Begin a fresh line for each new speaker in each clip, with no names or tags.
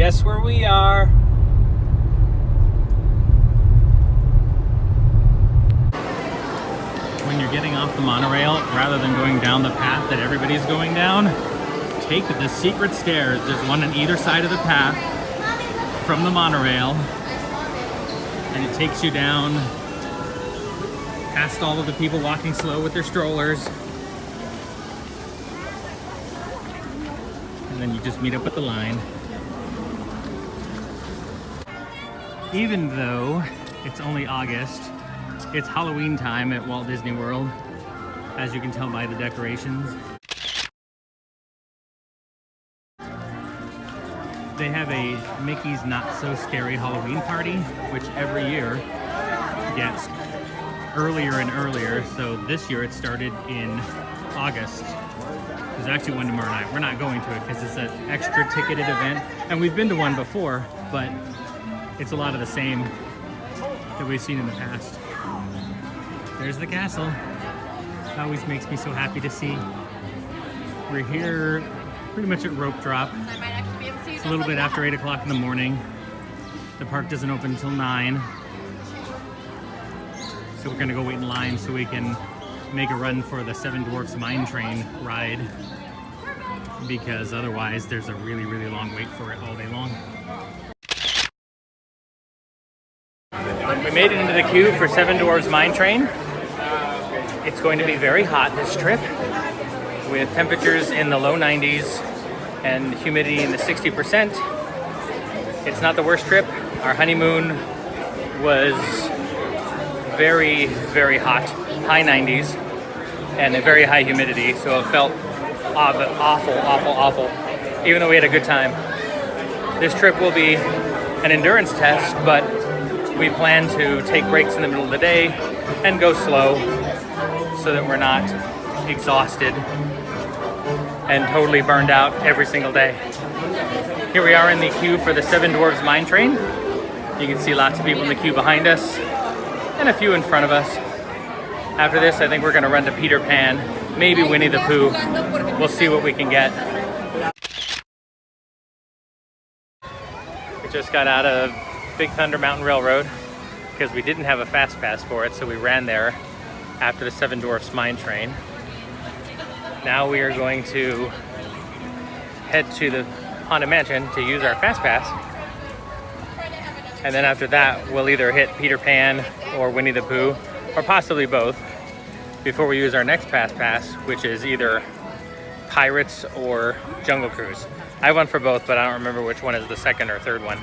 Guess where we are? When you're getting off the monorail, rather than going down the path that everybody's going down, take the secret stairs. There's one on either side of the path from the monorail, and it takes you down past all of the people walking slow with their strollers. And then you just meet up with the line. Even though it's only August, it's Halloween time at Walt Disney World, as you can tell by the decorations. They have a Mickey's Not So Scary Halloween party, which every year gets earlier and earlier. So this year it started in August. There's actually one tomorrow night. We're not going to it because it's an extra ticketed event, and we've been to one before, but it's a lot of the same that we've seen in the past. There's the castle. It always makes me so happy to see. We're here pretty much at rope drop. It's a little bit after 8 o'clock in the morning. The park doesn't open until 9. So we're gonna go wait in line so we can make a run for the Seven Dwarfs Mine Train ride, because otherwise there's a really, really long wait for it all day long. We made it into the queue for Seven Dwarfs Mine Train. It's going to be very hot this trip, with temperatures in the low 90s and humidity in the 60%. It's not the worst trip. Our honeymoon was very, very hot, high 90s, and a very high humidity, so it felt awful, even though we had a good time. This trip will be an endurance test, but we plan to take breaks in the middle of the day and go slow so that we're not exhausted and totally burned out every single day. Here we are in the queue for the Seven Dwarfs Mine Train. You can see lots of people in the queue behind us and a few in front of us. After this, I think we're gonna run to Peter Pan, maybe Winnie the Pooh. We'll see what we can get. We just got out of Big Thunder Mountain Railroad because we didn't have a fast pass for it, so we ran there after the Seven Dwarfs Mine Train. Now we are going to head to the Haunted Mansion to use our fast pass, and then after that we'll either hit Peter Pan or Winnie the Pooh, or possibly both, before we use our next fast pass, which is either Pirates or Jungle Cruise. I have one for both, but I don't remember which one is the second or third one.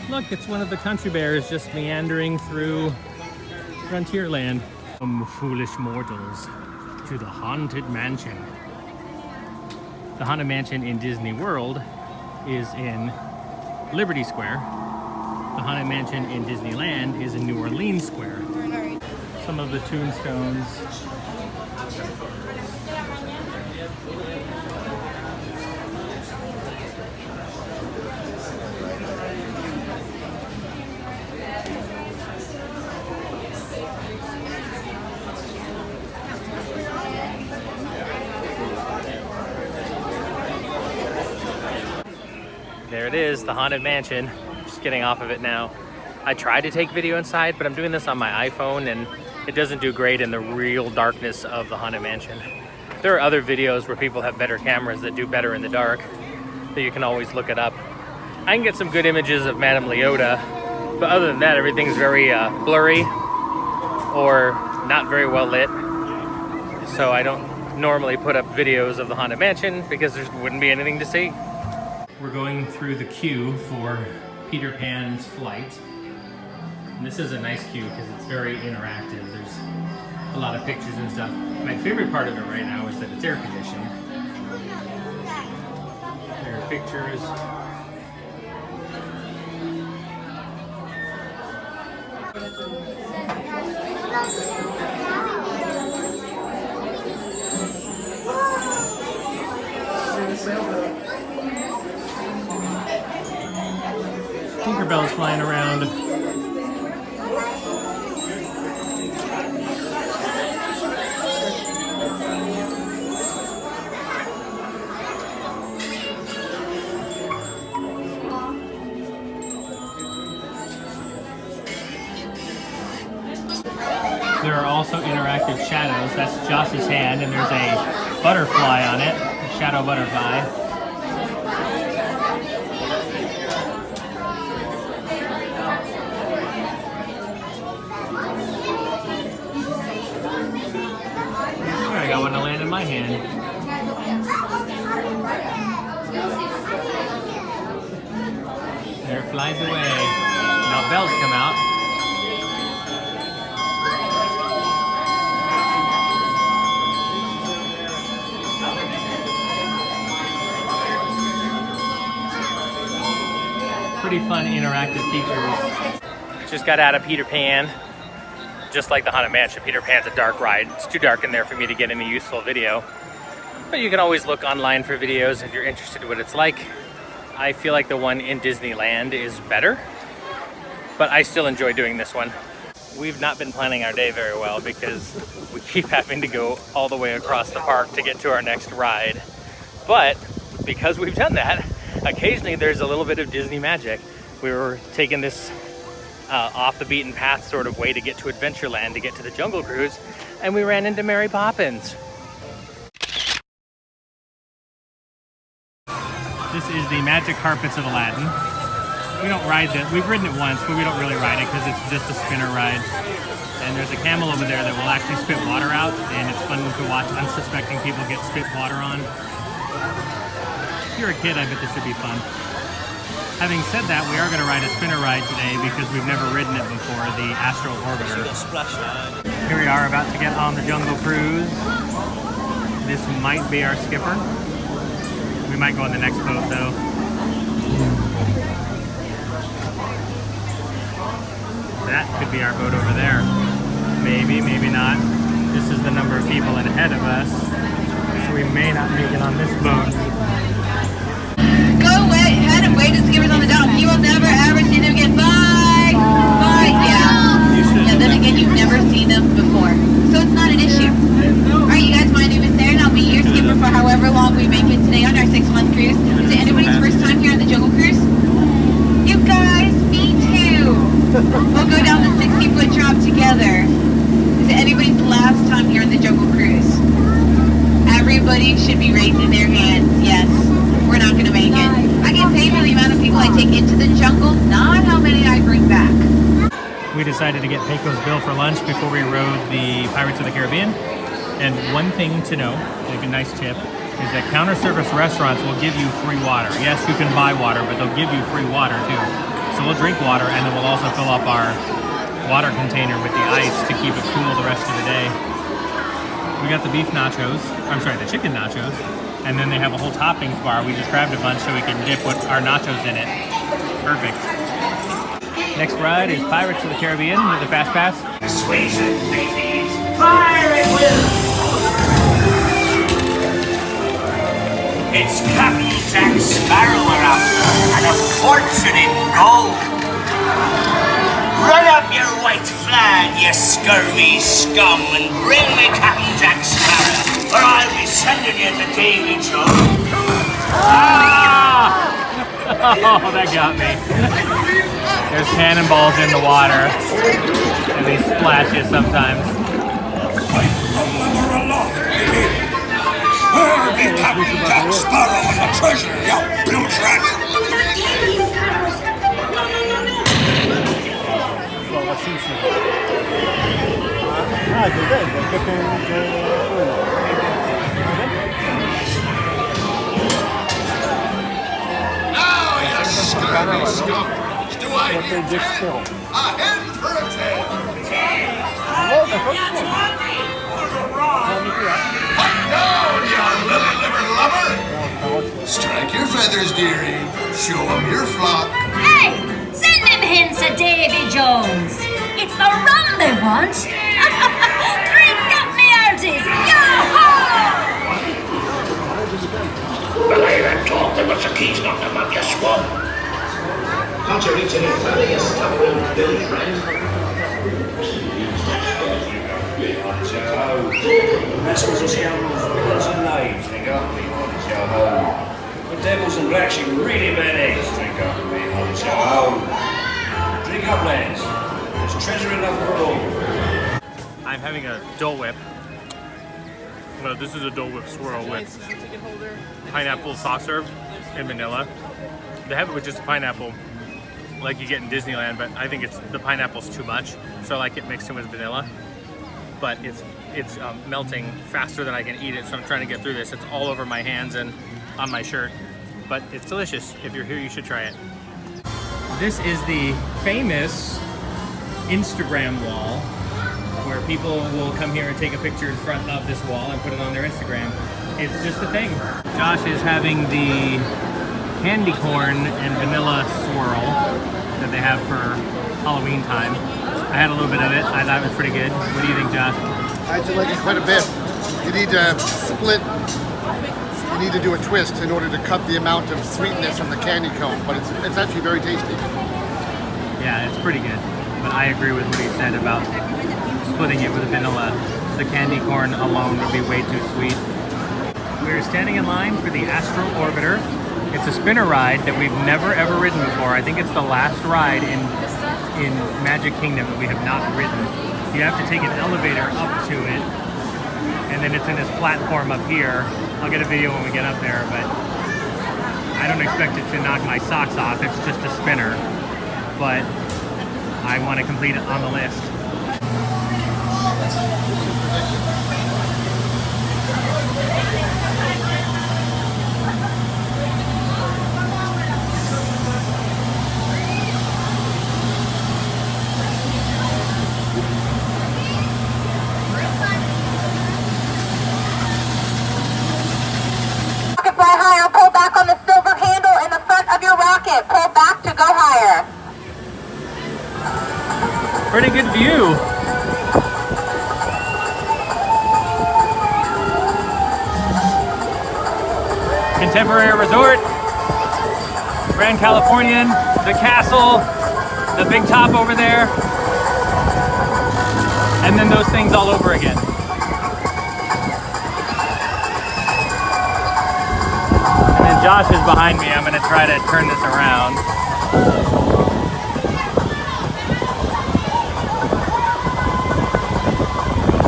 Look, it's one of the country bears just meandering through Frontierland. Foolish mortals to the Haunted Mansion. The Haunted Mansion in Disney World is in Liberty Square. The Haunted Mansion in Disneyland is in New Orleans Square. Some of the tombstones. There it is, the Haunted Mansion. Just getting off of it now. I tried to take video inside, but I'm doing this on my iPhone and it doesn't do great in the real darkness of the Haunted Mansion. There are other videos where people have better cameras that do better in the dark, so you can always look it up. I can get some good images of Madame Leota, but other than that, everything's very blurry or not very well lit. So I don't normally put up videos of the Haunted Mansion because there wouldn't be anything to see. We're going through the queue for Peter Pan's flight. And this is a nice queue because it's very interactive. There's a lot of pictures and stuff. My favorite part of it right now is that it's air conditioned. There are pictures. Tinkerbell's flying around. also interactive shadows. That's Josh's hand, and there's a butterfly on it, a shadow butterfly. I got one to land in my hand. There it flies away. Now bells come out. Pretty fun interactive features. Just got out of Peter Pan. Just like the Haunted Mansion, Peter Pan's a dark ride. It's too dark in there for me to get any useful video. But you can always look online for videos if you're interested in what it's like. I feel like the one in Disneyland is better, but I still enjoy doing this one. We've not been planning our day very well because we keep having to go all the way across the park to get to our next ride. But because we've done that, occasionally there's a little bit of Disney magic. We were taking this off the beaten path sort of way to get to Adventureland, to get to the Jungle Cruise, and we ran into Mary Poppins. This is the Magic Carpets of Aladdin. We don't ride that. We've ridden it once, but we don't really ride it because it's just a spinner ride. And there's a camel over there that will actually spit water out, and it's fun to watch unsuspecting people get spit water on. If you're a kid, I bet this would be fun. Having said that, we are going to ride a spinner ride today because we've never ridden it before, the Astral Orbiter. Here we are about to get on the Jungle Cruise. This might be our skipper. We might go on the next boat though. That could be our boat over there. Maybe, maybe not. This is the number of people ahead of us, so we may not make it on this boat.
Wait, the skipper's on the dock. You will never ever see them again. Bye! Bye! Yeah, then again, you've never seen them before. So it's not an issue. Alright, you guys, my name is Sarah, and I'll be your skipper for however long we make it today on our 6-month cruise. Is it anybody's first time here on the Jungle Cruise? You guys, me too! We'll go down the 60-foot drop together. Is it anybody's last time here on the Jungle Cruise? Everybody should be raising their hands. Yes, we're not going to make it. I get paid for the amount of people I take into the jungle, not how many I bring back.
We decided to get Pecos Bill for lunch before we rode the Pirates of the Caribbean. And one thing to know, like a nice tip, is that counter service restaurants will give you free water. Yes, you can buy water, but they'll give you free water too. So we'll drink water, and then we'll also fill up our water container with the ice to keep it cool the rest of the day. We got the beef nachos, I'm sorry, the chicken nachos. And then they have a whole toppings bar. We just grabbed a bunch so we can dip our nachos in it. Perfect. Next ride is Pirates of the Caribbean with the Fast Pass.
Sweet ladies, fire at will. It's Captain Jack Sparrow we're after, and a fortune in gold. Run up your white flag, you scurvy scum, and bring me Captain Jack Sparrow. Or I'll be sending you to Davy Jones.
Ah! Oh, that got me. There's cannonballs in the water, and they splash you sometimes.
Be Captain Jack Sparrow and the treasure, you blue rat! Now, you scurvy skunk, do I hear 10? A hen for a 10! Pipe down, you lily-livered lubber! Strike your feathers, dearie. Show 'em your flock.
Hey, send them hints to Davy Jones. It's the rum they want. Drink up me hearties. Yo-ho!
Well, I had talked there was a keys knocked about your swamp. Can't you reach any further, you stubborn village rat?
Rascals and scoundrels, villains and knaves, drink up me, Hollis, yo ho. The devils and blacks, you really bad eggs, drink up me, Hollis, yo ho. Drink up, lads. There's treasure enough for all.
I'm having a Dole Whip. Well, this is a Dole Whip swirl with pineapple soft serve and vanilla. They have it with just pineapple, like you get in Disneyland, but I think the pineapple's too much, so I like it mixed in with vanilla. But it's melting faster than I can eat it, so I'm trying to get through this. It's all over my hands and on my shirt, but it's delicious. If you're here, you should try it. This is the famous Instagram wall, where people will come here and take a picture in front of this wall and put it on their Instagram. It's just a thing. Josh is having the candy corn and vanilla swirl that they have for Halloween time. I had a little bit of it. I thought it was pretty good. What do you think, Josh?
I do like it quite a bit. You need to split, you need to do a twist in order to cut the amount of sweetness from the candy cone, but it's actually very tasty.
Yeah, it's pretty good. But I agree with what he said about splitting it with vanilla. The candy corn alone would be way too sweet. We're standing in line for the Astro Orbiter. It's a spinner ride that we've never ever ridden before. I think it's the last ride in Magic Kingdom that we have not ridden. You have to take an elevator up to it, and then it's in this platform up here. I'll get a video when we get up there, but I don't expect it to knock my socks off. It's just a spinner, but I want to complete it on the list.
Fly higher, pull back on the silver handle in the front of your rocket. Pull back to go higher.
Pretty good view. Contemporary Resort, Grand Californian, the castle, the big top over there, and then those things all over again. And then Josh is behind me. I'm going to try to turn this around.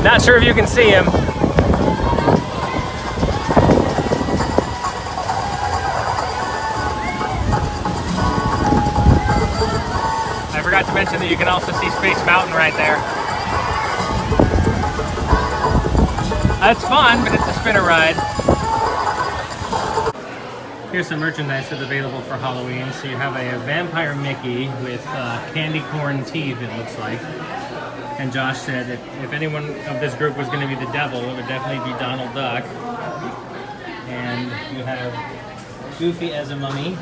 Not sure if you can see him. I forgot to mention that you can also see Space Mountain right there. That's fun, but it's a spinner ride. Here's some merchandise that's available for Halloween. So you have a vampire Mickey with candy corn teeth, it looks like. And Josh said if anyone of this group was going to be the devil, it would definitely be Donald Duck. And you have Goofy as a mummy,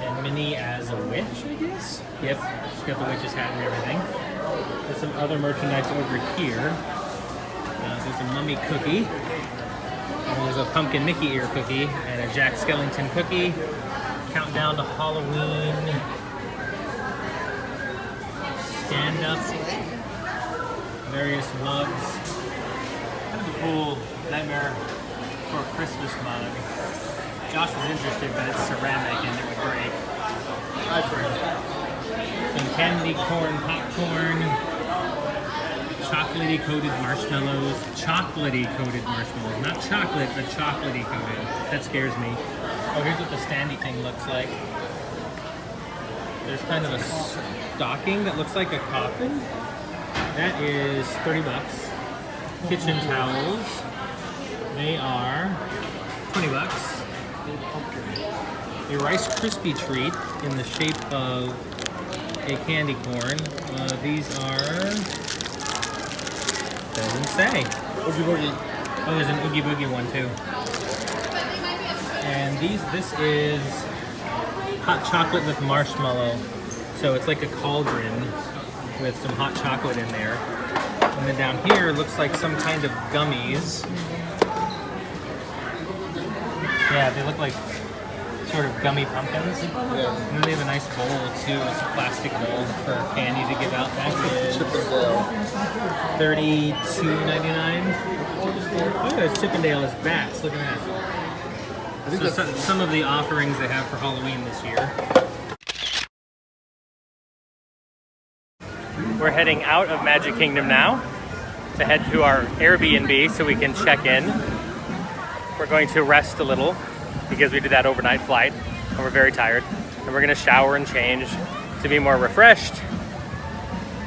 and Minnie as a witch, I guess? Yep, she's got the witch's hat and everything. There's some other merchandise over here. There's a mummy cookie. And there's a pumpkin Mickey ear cookie and a Jack Skellington cookie. Countdown to Halloween. Stand up. Various mugs. Kind of a cool Nightmare for Christmas mug. Josh was interested, but it's ceramic and it would break. Some candy corn popcorn. Chocolatey coated marshmallows. Chocolatey coated marshmallows. Not chocolate, but chocolatey coated. That scares me. Oh, here's what the standy thing looks like. There's kind of a stocking that looks like a coffin. That is 30 bucks. Kitchen towels. They are 20 bucks. A Rice Krispie treat in the shape of a candy corn. These are... doesn't say.
Oogie Boogie.
Oh, there's an Oogie Boogie one too. And this is hot chocolate with marshmallow. So it's like a cauldron with some hot chocolate in there. And then down here looks like some kind of gummies. Yeah, they look like sort of gummy pumpkins.
Yeah.
And then they have a nice bowl too. It's a plastic bowl for candy to give out. That is $32.99. Oh, there's Chippendale as bats. Look at that. So some of the offerings they have for Halloween this year. We're heading out of Magic Kingdom now. to head to our Airbnb so we can check in. We're going to rest a little because we did that overnight flight and we're very tired. And we're gonna shower and change to be more refreshed.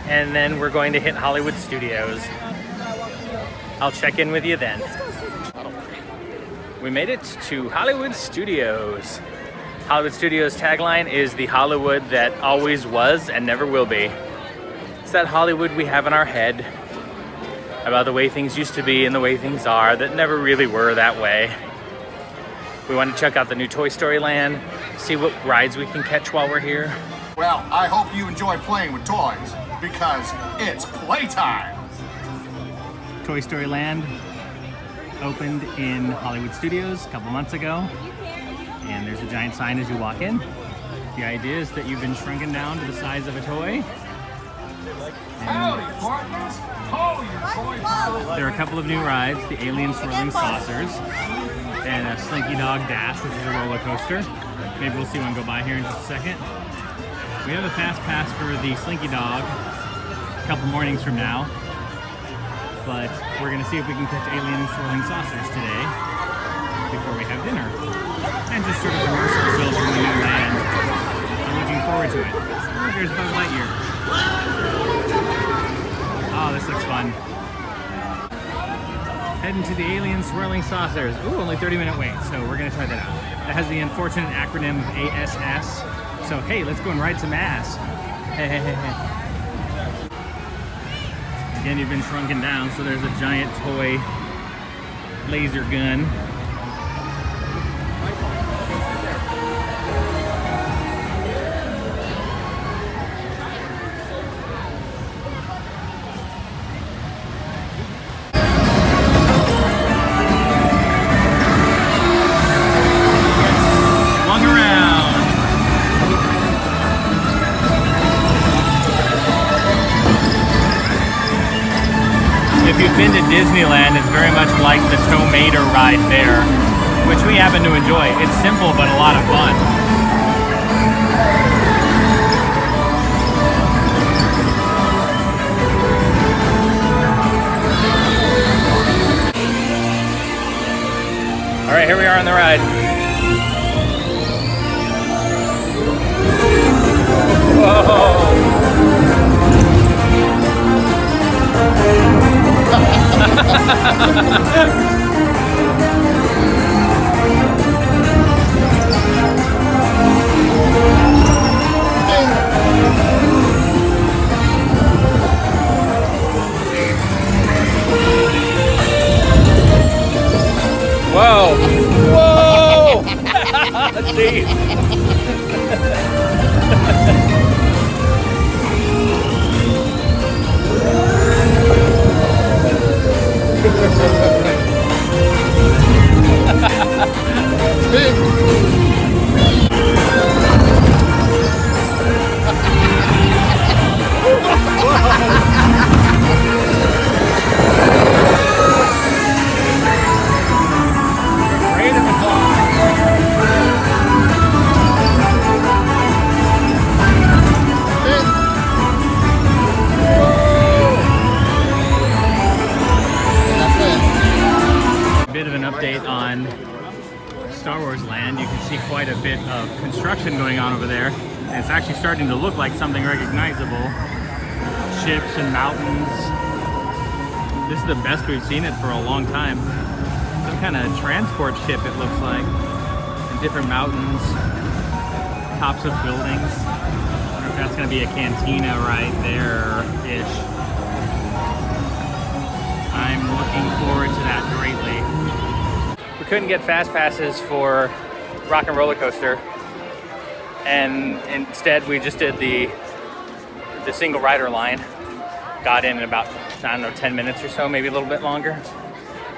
And then we're going to hit Hollywood Studios. I'll check in with you then. We made it to Hollywood Studios. Hollywood Studios tagline is the Hollywood that always was and never will be. It's that Hollywood we have in our head about the way things used to be and the way things are that never really were that way. We want to check out the new Toy Story Land, see what rides we can catch while we're here.
Well, I hope you enjoy playing with toys, because it's playtime.
Toy Story Land opened in Hollywood Studios a couple months ago, and there's a giant sign as you walk in. The idea is that you've been shrunken down to the size of a toy.
Howdy, partners. Oh, your toy.
There are a couple of new rides, the Alien Swirling Saucers and a Slinky Dog Dash, which is a roller coaster. Maybe we'll see one go by here in just a second. We have a fast pass for the Slinky Dog a couple mornings from now, but we're gonna see if we can catch Alien Swirling Saucers today before we have dinner. And just sort of immerse ourselves in the new land. I'm looking forward to it. Oh, there's Buzz Lightyear. Oh, this looks fun. Heading to the Alien Swirling Saucers. Ooh, only 30-minute wait, so we're gonna try that out. It has the unfortunate acronym of ASS. So hey, let's go and ride some ass. Hey, hey, hey, hey. Again, you've been shrunken down, so there's a giant toy laser gun. If you've been to Disneyland, it's very much like the Tomato ride there, which we happen to enjoy. It's simple, but a lot of fun. All right, here we are on the ride. Whoa! Whoa! Whoa! Jeez. Bit of an update on Star Wars Land. You can see quite a bit of construction going on over there, and it's actually starting to look like something recognizable. Ships and mountains. This is the best we've seen it for a long time. Some kind of transport ship, it looks like. And different mountains, tops of buildings. I wonder if that's going to be a cantina right there-ish. I'm looking forward to that greatly. We couldn't get fast passes for Rock and Roller Coaster, and instead we just did the single rider line. Got in about, I don't know, 10 minutes or so, maybe a little bit longer.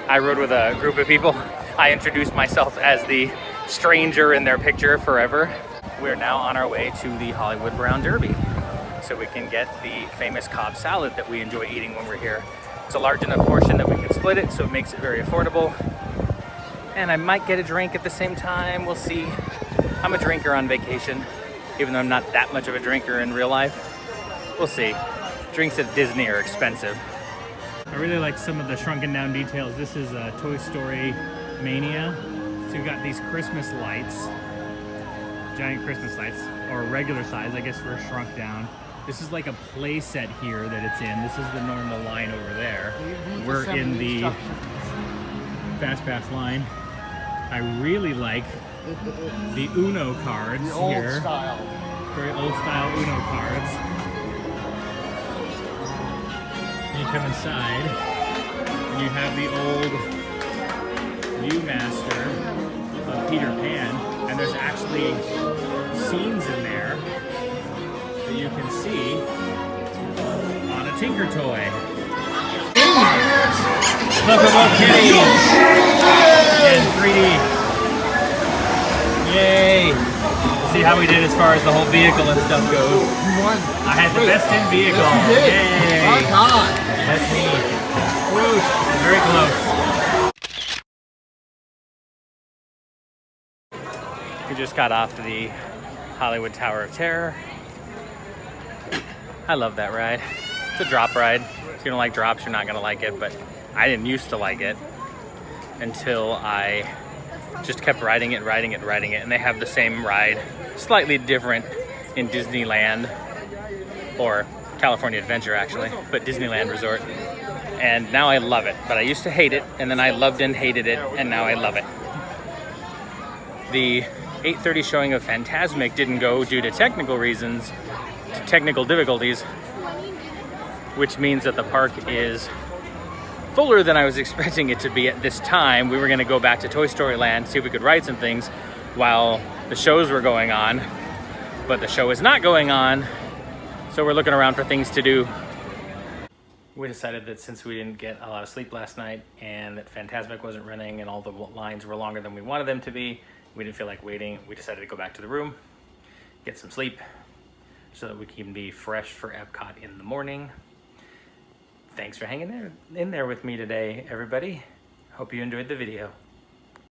I rode with a group of people. I introduced myself as the stranger in their picture forever. We're now on our way to the Hollywood Brown Derby, so we can get the famous Cobb salad that we enjoy eating when we're here. It's a large enough portion that we can split it, so it makes it very affordable. And I might get a drink at the same time, we'll see. I'm a drinker on vacation, even though I'm not that much of a drinker in real life. We'll see. Drinks at Disney are expensive. I really like some of the shrunken down details. This is Toy Story Mania. So you've got these Christmas lights, giant Christmas lights, or regular size, I guess we're shrunk down. This is like a play set here that it's in. This is the normal line over there. We're in the Fast Pass line. I really like the Uno cards
The old
here.
style.
Very old style Uno cards. You come inside and you have the old Viewmaster of Peter Pan, and there's actually scenes in there that you can see on a Tinker Toy. Look at Walt Kitty in 3D. Yay! See how we did as far as the whole vehicle and stuff goes.
You won.
I had the best in vehicle.
Yes, you did.
Yay!
My God.
That's me. Whoosh. Very close. We just got off the Hollywood Tower of Terror. I love that ride. It's a drop ride. If you don't like drops, you're not gonna like it, but I didn't used to like it until I just kept riding it, and they have the same ride, slightly different in Disneyland, or California Adventure actually, but Disneyland Resort. And now I love it, but I used to hate it, and then I loved and hated it, and now I love it. The 8:30 showing of Fantasmic didn't go due to technical reasons, technical difficulties, which means that the park is fuller than I was expecting it to be at this time. We were gonna go back to Toy Story Land, see if we could ride some things while the shows were going on, but the show is not going on, so we're looking around for things to do. We decided that since we didn't get a lot of sleep last night and that Fantasmic wasn't running and all the lines were longer than we wanted them to be, we didn't feel like waiting. We decided to go back to the room, get some sleep, so that we can be fresh for Epcot in the morning. Thanks for hanging in there with me today, everybody. Hope you enjoyed the video.